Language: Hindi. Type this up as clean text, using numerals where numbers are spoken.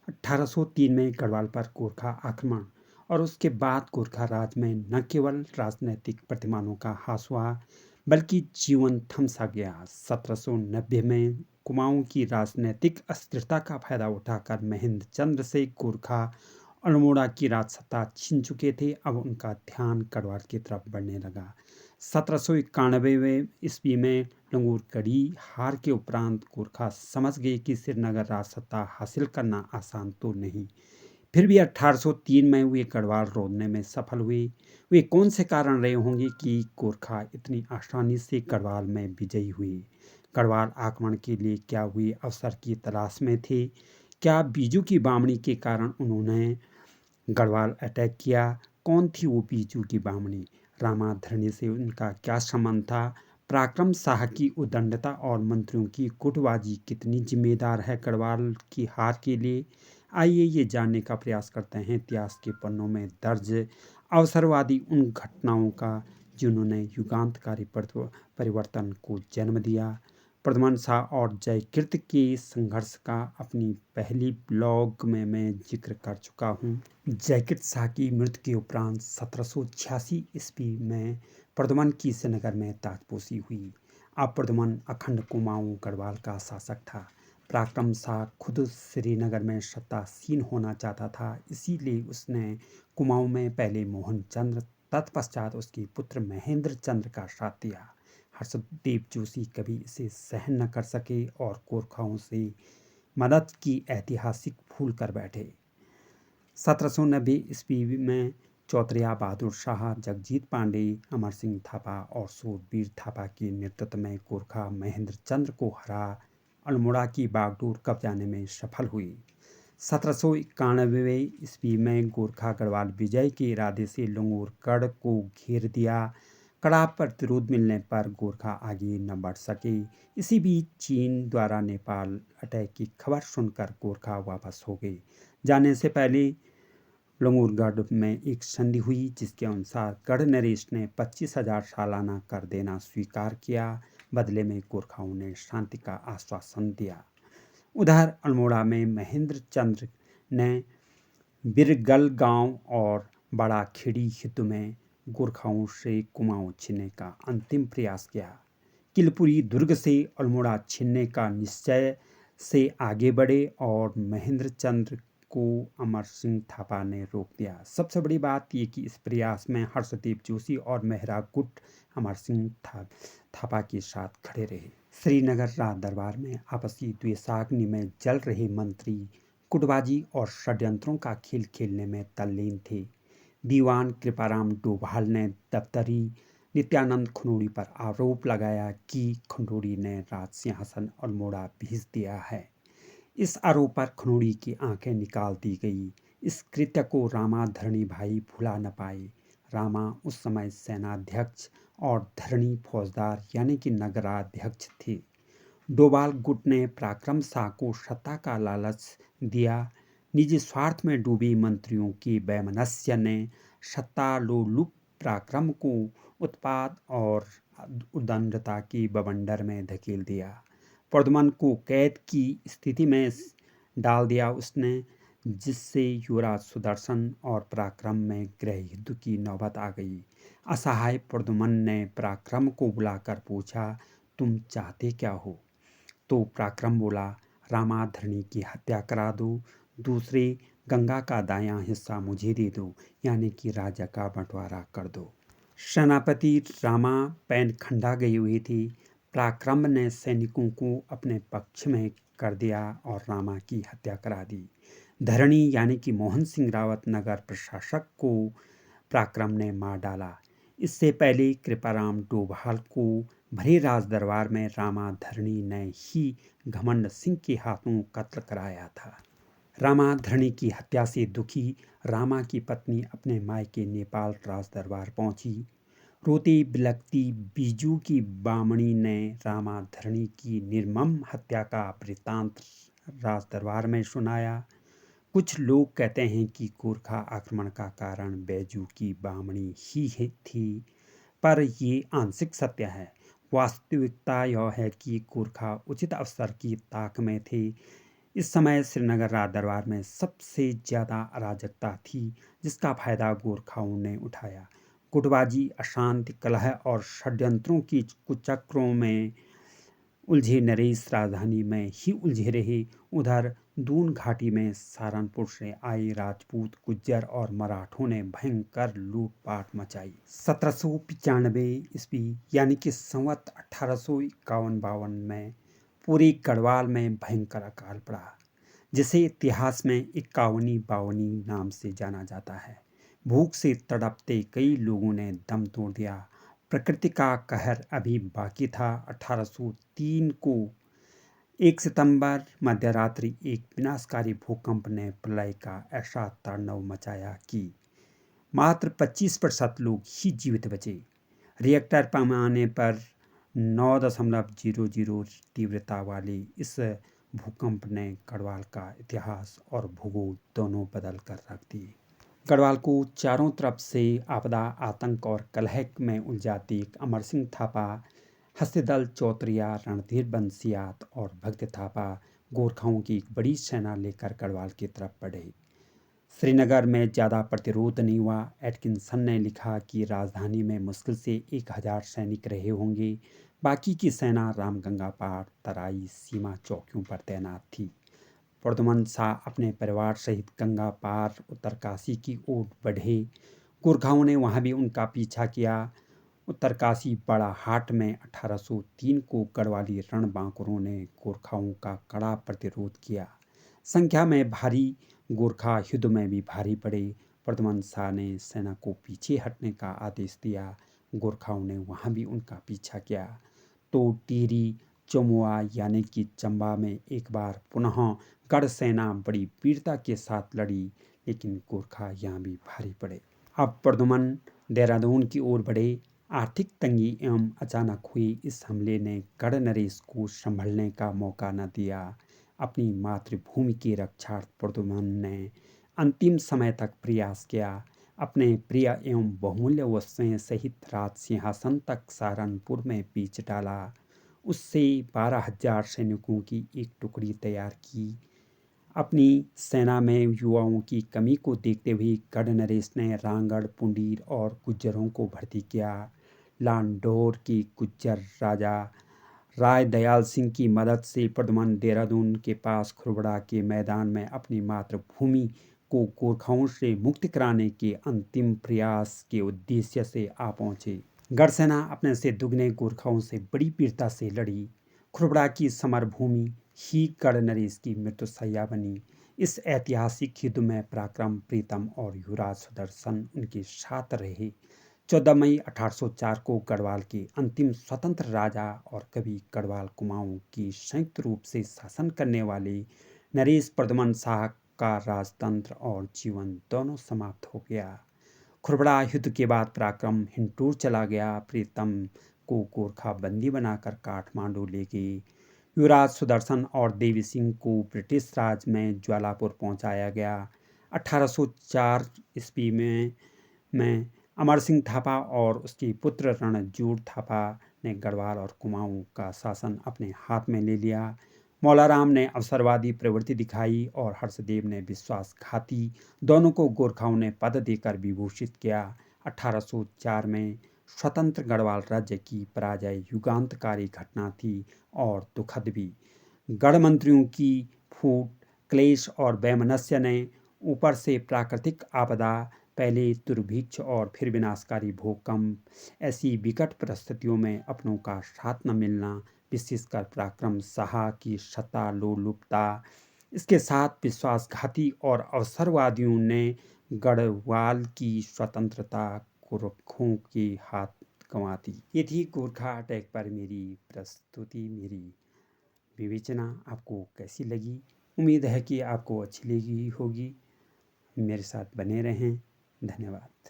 1803 में गढ़वाल पर गोरखा आक्रमण और उसके बाद गोरखा राज में न केवल राजनैतिक प्रतिमानों का ह्रास हुआ बल्कि जीवन थम सा गया। 1790 में कुमाऊं की राजनैतिक अस्थिरता का फायदा उठाकर महेंद्र चंद्र से गोरखा अल्मोड़ा की राजसत्ता छीन चुके थे। अब उनका ध्यान गढ़वाल की तरफ बढ़ने लगा। 1791 ईस्वी में लंगूरगढ़ी हार के उपरांत गोरखा समझ गए कि श्रीनगर राजसत्ता हासिल करना आसान तो नहीं। फिर भी 1803 में वे गढ़वाल रोधने में सफल हुए। वे कौन से कारण रहे होंगे कि गोरखा इतनी आसानी से गढ़वाल में विजयी हुए? गढ़वाल आक्रमण के लिए क्या वे अवसर की तलाश में थे? क्या बीजू की बामणी के कारण उन्होंने गढ़वाल अटैक किया? कौन थी वो बीजू की बामणी? रामाधरणी से उनका क्या संबंध था? पराक्रम शाह की उद्दंडता और मंत्रियों की गुटबाजी कितनी जिम्मेदार है गढ़वाल की हार के लिए? आइए ये जानने का प्रयास करते हैं इतिहास के पन्नों में दर्ज अवसरवादी उन घटनाओं का जिन्होंने युगांतकारी परिवर्तन को जन्म दिया। प्रद्युम्न शाह और जयकीर्ति के संघर्ष का अपनी पहली ब्लॉग में मैं जिक्र कर चुका हूँ। जयकीर्ति शाह की मृत्यु के उपरांत 1786 ईस्वी में प्रद्युम्न की श्रीनगर में ताजपोशी हुई। अब प्रद्युम्न अखंड कुमाऊं गढ़वाल का शासक था। पराक्रम शाह खुद श्रीनगर में सत्तासीन होना चाहता था, इसीलिए उसने कुमाऊं में पहले मोहनचंद्र तत्पश्चात उसके पुत्र महेंद्र चंद्र का साथ दिया। हर्षदेव जोशी कभी इसे सहन न कर सके और गोरखाओं से मदद की ऐतिहासिक भूल कर बैठे। 1790 ईस्वी में चौधरी बहादुर शाह, जगजीत पांडे, अमर सिंह थापा और सूरवीर थापा के नेतृत्व में गोरखा महेंद्र चंद्र को हरा अल्मोड़ा की बागडोर कब्जाने में सफल हुई। 1791 ईस्वी में गोरखा गढ़वाल विजय के इरादे से लंगूरगढ़ को घेर दिया। कड़ा प्रतिरोध मिलने पर गोरखा आगे न बढ़ सके। इसी बीच चीन द्वारा नेपाल अटैक की खबर सुनकर गोरखा वापस हो गए। जाने से पहले लंगूरगढ़ में एक संधि हुई जिसके अनुसार गढ़ नरेश ने 25,000 सालाना कर देना स्वीकार किया। बदले में गोरखाओं ने शांति का आश्वासन दिया। उधर अल्मोड़ा में महेंद्र चंद्र ने बिरगल गांव और बड़ा खेड़ी युद्ध में गोरखाओं से कुमाऊं छीनने का अंतिम प्रयास किया। किलपुरी दुर्ग से अल्मोड़ा छीनने का निश्चय से आगे बढ़े और महेंद्र चंद्र को अमर सिंह थापा ने रोक दिया। सबसे बड़ी बात यह कि इस प्रयास में हर्षदेव जोशी और मेहरा गुट अमर सिंह थापा के साथ खड़े रहे। श्रीनगर राज दरबार में आपसी द्वेषाग्नि में जल रहे मंत्री गुटबाजी और षड्यंत्रों का खेल खेलने में तल्लीन थे। दीवान कृपाराम डोभाल ने दफ्तरी नित्यानंद खनोड़ी पर आरोप लगाया कि खंडोरी ने राज सिंहासन अल्मोड़ा भेज दिया है। इस आरोप पर खनोड़ी की आंखें निकाल दी गई। इस कृत्य को रामा धरणी भाई भुला न पाए। रामा उस समय सेनाध्यक्ष और धरणी फौजदार यानी कि नगराध्यक्ष थे। डोभाल गुट ने पराक्रम शाह को सत्ता का लालच दिया। निजी स्वार्थ में डूबे मंत्रियों की वैमनस्य ने सत्तालोलुप पराक्रम को उत्पाद और उद्दंडता की बवंडर में धकेल दिया। प्रद्युम्न को कैद की स्थिति में डाल दिया उसने, जिससे युवराज सुदर्शन और पराक्रम में गृह युद्ध की नौबत आ गई। असहाय प्रद्युम्न ने पराक्रम को बुलाकर पूछा, तुम चाहते क्या हो? तो पराक्रम बोला, रामाधरणी की हत्या करा दो, दूसरे गंगा का दायां हिस्सा मुझे दे दो, यानी कि राजा का बंटवारा कर दो। सेनापति रामा पैनखंडा गए हुए थे। पराक्रम ने सैनिकों को अपने पक्ष में कर दिया और रामा की हत्या करा दी। धरणी यानी कि मोहन सिंह रावत नगर प्रशासक को पराक्रम ने मार डाला। इससे पहले कृपाराम डोभाल को भरे राज दरबार में रामा धरणी ने ही घमंड सिंह के हाथों कत्ल कराया था। रामा धरणी की हत्या से दुखी रामा की पत्नी अपने मायके नेपाल राज दरबार पहुंची। रोती बिलखती बीजू की बामणी ने रामा धरणी की निर्मम हत्या का वृत्तांत राज दरबार में सुनाया। कुछ लोग कहते हैं कि गोरखा आक्रमण का कारण बैजू की बामणी ही थी, पर ये आंशिक सत्य है। वास्तविकता यह है कि गोरखा उचित अवसर की ताक में थे। इस समय श्रीनगर राज दरबार में सबसे ज़्यादा अराजकता थी, जिसका फायदा गोरखाओं ने उठाया। गुटबाजी, अशांति, कलह और षड्यंत्रों की कुचक्रों में उलझे नरेश राजधानी में ही उलझे रहे। उधर दून घाटी में सहारनपुर से आए राजपूत, गुज्जर और मराठों ने भयंकर लूटपाट मचाई। 1795 ईस्वी यानी कि संवत 1851-52 में पूरे गढ़वाल में भयंकर अकाल पड़ा, जिसे इतिहास में इक्यावनी बावनी नाम से जाना जाता है। भूख से तड़पते कई लोगों ने दम तोड़ दिया। प्रकृति का कहर अभी बाकी था। 1803 को 1 सितंबर मध्यरात्रि एक विनाशकारी भूकंप ने प्रलय का ऐसा तांडव मचाया कि मात्र 25% लोग ही जीवित बचे। रिएक्टर पैमाने पर 9.00 तीव्रता वाले इस भूकंप ने गढ़वाल का इतिहास और भूगोल दोनों बदल कर रख दिए। गढ़वाल को चारों तरफ से आपदा, आतंक और कलह में उलझा देख अमर सिंह थापा, हस्तिदल चौतरिया, रणधीर बंसियात और भक्त थापा गोरखाओं की एक बड़ी सेना लेकर गढ़वाल की तरफ बढ़े। श्रीनगर में ज़्यादा प्रतिरोध नहीं हुआ। एटकिंसन ने लिखा कि राजधानी में मुश्किल से 1000 सैनिक रहे होंगे। बाकी की सेना रामगंगा पार, तराई, सीमा चौकियों पर तैनात थी। प्रद्युम्न शाह अपने परिवार सहित गंगा पार उत्तरकाशी की ओर बढ़े। गोरखाओं ने वहां भी उनका पीछा किया। उत्तरकाशी बड़ा हाट में 1803 को गढ़वाली रणबांकुरों ने गोरखाओं का कड़ा प्रतिरोध किया। संख्या में भारी गोरखा युद्ध में भी भारी पड़े। प्रद्युम्न शाह ने सेना को पीछे हटने का आदेश दिया। गोरखाओं ने वहां भी उनका पीछा किया तो टिहरी, चमुआ यानी कि चंबा में एक बार पुनः गढ़ सेना बड़ी वीरता के साथ लड़ी, लेकिन गोरखा यहाँ भी भारी पड़े। अब प्रद्युम्न देहरादून की ओर बढ़े। आर्थिक तंगी एवं अचानक हुई इस हमले ने गढ़ नरेश को संभलने का मौका न दिया। अपनी मातृभूमि की रक्षा प्रद्युम्न ने अंतिम समय तक प्रयास किया। अपने प्रिय एवं बहुमूल्य वस्तुएं सहित राज सिंहासन तक सहारनपुर में बेच डाला। उससे 12,000 सैनिकों की एक टुकड़ी तैयार की। अपनी सेना में युवाओं की कमी को देखते हुए गढ़ नरेश ने रांगड़, पुंडीर और गुज्जरों को भर्ती किया। लांडोर की गुज्जर राजा राय दयाल सिंह की मदद से प्रद्युम्न देहरादून के पास खुरबड़ा के मैदान में अपनी मातृभूमि को गोरखाओं से मुक्त कराने के अंतिम प्रयास के उद्देश्य से आ पहुंचे। गढ़ सेना अपने से दुगने गोरखाओं से बड़ी वीरता से लड़ी। खुरबड़ा की समरभूमि ही गढ़ नरेश की मृत्युशैया बनी। इस ऐतिहासिक युद्ध में पराक्रम प्रीतम और युवराज सुदर्शन उनके साथ रहे। 14 मई 1804 को गढ़वाल के अंतिम स्वतंत्र राजा और कवि गढ़वाल कुमाऊं की संयुक्त रूप से शासन करने वाले नरेश प्रद्युम्न शाह का राजतंत्र और जीवन दोनों समाप्त हो गया। खुरबड़ा युद्ध के बाद पराक्रम हिंटूर चला गया। प्रीतम को गोरखा बंदी बनाकर काठमांडू ले गए। युवराज सुदर्शन और देवी सिंह को ब्रिटिश राज में ज्वालापुर पहुंचाया गया। 1804 ईस्वी में अमर सिंह थापा और उसके पुत्र रणजूड़ थापा ने गढ़वाल और कुमाऊं का शासन अपने हाथ में ले लिया। मौलाराम ने अवसरवादी प्रवृत्ति दिखाई और हर्षदेव ने विश्वासघाती। दोनों को गोरखाओं ने पद देकर विभूषित किया। 1804 में स्वतंत्र गढ़वाल राज्य की पराजय युगांतकारी घटना थी और दुखद भी। गढ़ मंत्रियों की फूट, क्लेश और वैमनस्य ने ऊपर से प्राकृतिक आपदा, पहले दुर्भिक्ष और फिर विनाशकारी भूकंप, ऐसी विकट परिस्थितियों में अपनों का साथ न मिलना, विशेषकर पराक्रम शाह की सत्ता लोलुपता, इसके साथ विश्वासघाती और अवसरवादियों ने गढ़वाल की स्वतंत्रता गोरखों के हाथ गंवा दी। ये थी गोरखा अटैक पर मेरी प्रस्तुति, मेरी विवेचना। आपको कैसी लगी? उम्मीद है कि आपको अच्छी लगी होगी। मेरे साथ बने रहें। धन्यवाद।